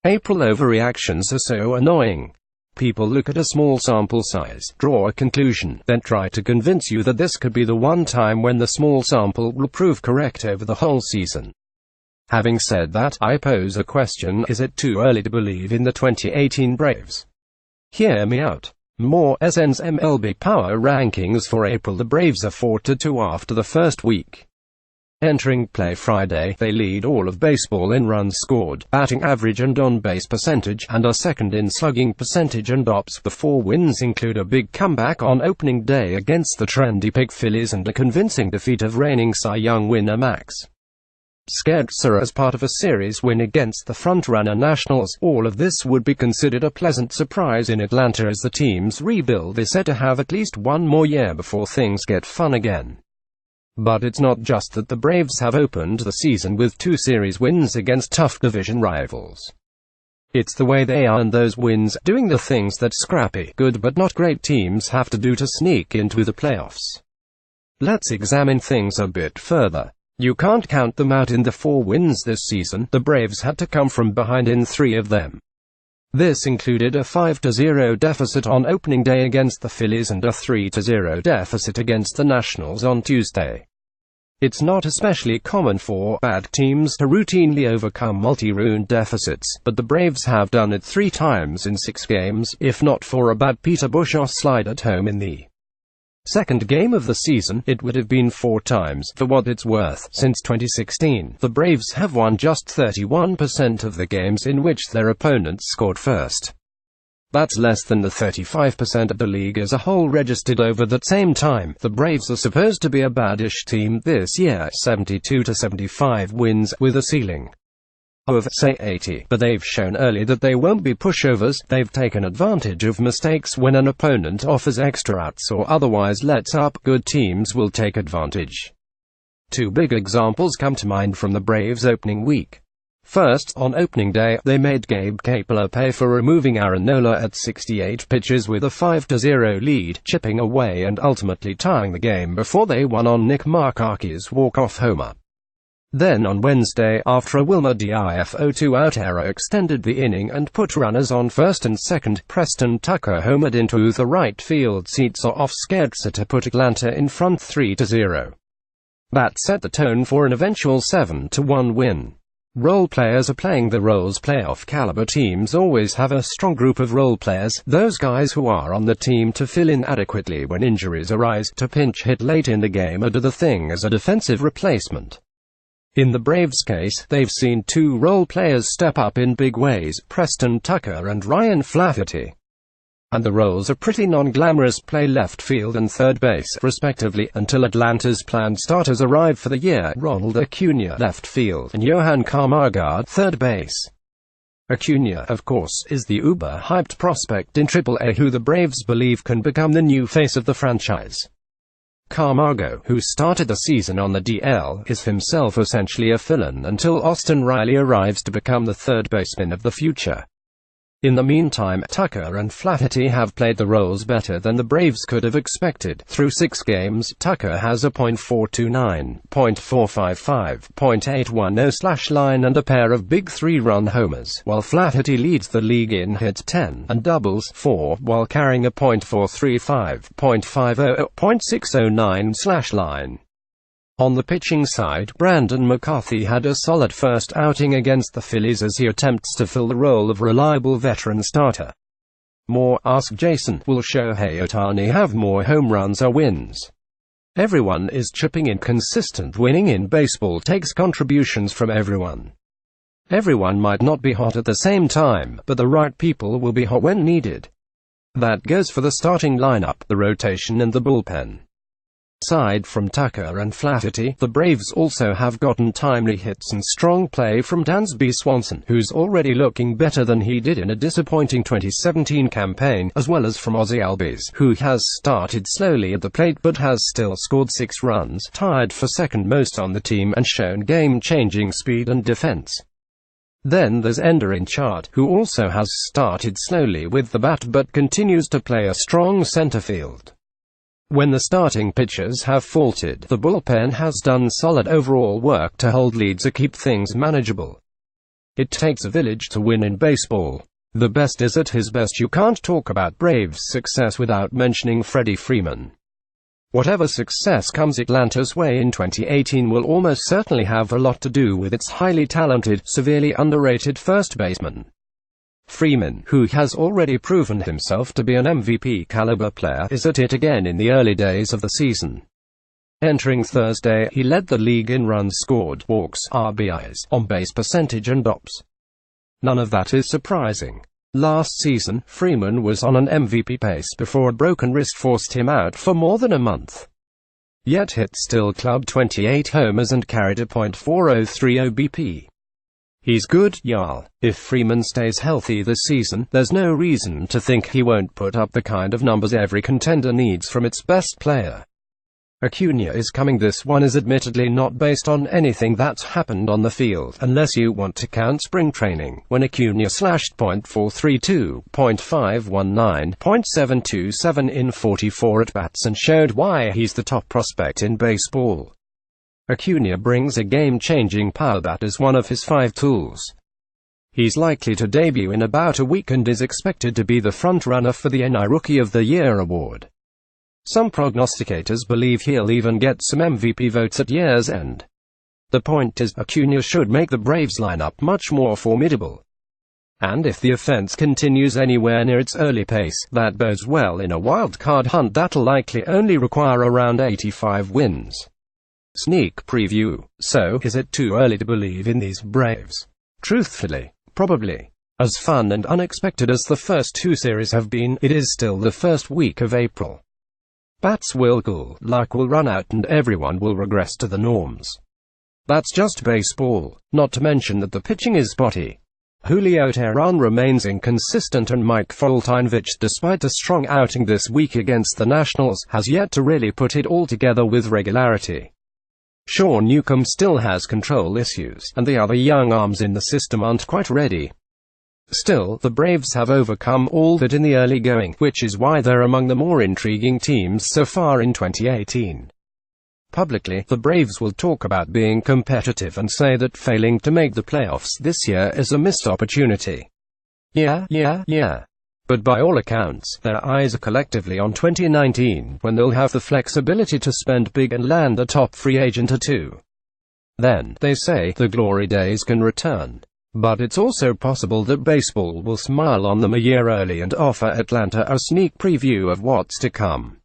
April overreactions are so annoying. People look at a small sample size, draw a conclusion, then try to convince you that this could be the one time when the small sample will prove correct over the whole season. Having said that, I pose a question: is it too early to believe in the 2018 Braves? Hear me out. More SN's MLB Power Rankings for April. The Braves are 4-2 after the first week. Entering play Friday, they lead all of baseball in runs scored, batting average and on-base percentage, and are second in slugging percentage and OPS. The 4 wins include a big comeback on opening day against the trendy pick Phillies and a convincing defeat of reigning Cy Young winner Max Scherzer as part of a series win against the front-runner Nationals. All of this would be considered a pleasant surprise in Atlanta as the team's rebuild is set to have at least one more year before things get fun again. But it's not just that the Braves have opened the season with 2 series wins against tough division rivals. It's the way they earn those wins, doing the things that scrappy, good but not great teams have to do to sneak into the playoffs. Let's examine things a bit further. You can't count them out in the 4 wins this season. The Braves had to come from behind in 3 of them. This included a 5-0 deficit on opening day against the Phillies and a 3-0 deficit against the Nationals on Tuesday. It's not especially common for bad teams to routinely overcome multi-run deficits, but the Braves have done it 3 times in 6 games, if not for a bad Peter Bushos slide at home in the second game of the season, it would have been 4 times. For what it's worth, since 2016, the Braves have won just 31% of the games in which their opponents scored first. That's less than the 35% of the league as a whole registered over that same time. The Braves are supposed to be a bad-ish team this year, 72-75 wins, with a ceiling of, say, 80, but they've shown early that they won't be pushovers. They've taken advantage of mistakes when an opponent offers extra outs or otherwise lets up. Good teams will take advantage. 2 big examples come to mind from the Braves' opening week. First, on opening day, they made Gabe Kapler pay for removing Aaron Nola at 68 pitches with a 5-0 lead, chipping away and ultimately tying the game before they won on Nick Markaki's walk-off homer. Then on Wednesday, after a Wilmer Dif 0-2-out error extended the inning and put runners on first and second, Preston Tucker homered into the right field seats off Scherzer to put Atlanta in front 3-0. That set the tone for an eventual 7-1 win. Role players are playing the roles. Playoff caliber teams always have a strong group of role players, those guys who are on the team to fill in adequately when injuries arise, to pinch hit late in the game or do the thing as a defensive replacement. In the Braves' case, they've seen 2 role players step up in big ways, Preston Tucker and Ryan Flaherty. And the roles are pretty non-glamorous: play left field and third base, respectively, until Atlanta's planned starters arrive for the year: Ronald Acuna, left field, and Johan Camargo, third base. Acuna, of course, is the uber-hyped prospect in AAA who the Braves believe can become the new face of the franchise. Camargo, who started the season on the DL, is himself essentially a fill-in until Austin Riley arrives to become the third baseman of the future. In the meantime, Tucker and Flaherty have played the roles better than the Braves could have expected. Through 6 games, Tucker has a .429, .455, .810 line and a pair of big 3-run homers, while Flaherty leads the league in hits 10 and doubles 4, while carrying a .435, .50, .609 line. On the pitching side, Brandon McCarthy had a solid first outing against the Phillies as he attempts to fill the role of reliable veteran starter. More, ask Jason, will Shohei Ohtani have more home runs or wins? Everyone is chipping in. Consistent winning in baseball takes contributions from everyone. Everyone might not be hot at the same time, but the right people will be hot when needed. That goes for the starting lineup, the rotation and the bullpen. Aside from Tucker and Flaherty, the Braves also have gotten timely hits and strong play from Dansby Swanson, who's already looking better than he did in a disappointing 2017 campaign, as well as from Ozzie Albies, who has started slowly at the plate but has still scored 6 runs, tied for second most on the team, and shown game-changing speed and defense. Then there's Ender Inciarte, who also has started slowly with the bat but continues to play a strong center field. When the starting pitchers have faltered, the bullpen has done solid overall work to hold leads or keep things manageable. It takes a village to win in baseball. The best is at his best. You can't talk about Braves' success without mentioning Freddie Freeman. Whatever success comes Atlanta's way in 2018 will almost certainly have a lot to do with its highly talented, severely underrated first baseman. Freeman, who has already proven himself to be an MVP-caliber player, is at it again in the early days of the season. Entering Thursday, he led the league in runs scored, walks, RBIs, on-base percentage and OPS. None of that is surprising. Last season, Freeman was on an MVP pace before a broken wrist forced him out for more than a month. Yet Hit still clubbed 28 homers and carried a .4030 OBP. He's good, y'all. If Freeman stays healthy this season, there's no reason to think he won't put up the kind of numbers every contender needs from its best player. Acuna is coming. This one is admittedly not based on anything that's happened on the field, unless you want to count spring training, when Acuna slashed .432, .519, .727 in 44 at-bats and showed why he's the top prospect in baseball. Acuna brings a game-changing power bat as one of his 5 tools. He's likely to debut in about a week and is expected to be the front-runner for the NL Rookie of the Year award. Some prognosticators believe he'll even get some MVP votes at year's end. The point is, Acuna should make the Braves lineup much more formidable. And if the offense continues anywhere near its early pace, that bodes well in a wild-card hunt that'll likely only require around 85 wins. Sneak preview. So, is it too early to believe in these Braves? Truthfully, probably. As fun and unexpected as the first 2 series have been, it is still the first week of April. Bats will cool, luck will run out and everyone will regress to the norms. That's just baseball, not to mention that the pitching is spotty. Julio Teheran remains inconsistent and Mike Foltynewicz, despite a strong outing this week against the Nationals, has yet to really put it all together with regularity. Sean Newcomb still has control issues, and the other young arms in the system aren't quite ready. Still, the Braves have overcome all that in the early going, which is why they're among the more intriguing teams so far in 2018. Publicly, the Braves will talk about being competitive and say that failing to make the playoffs this year is a missed opportunity. Yeah. But by all accounts, their eyes are collectively on 2019, when they'll have the flexibility to spend big and land a top free agent or 2. Then, they say, the glory days can return. But it's also possible that baseball will smile on them a year early and offer Atlanta a sneak preview of what's to come.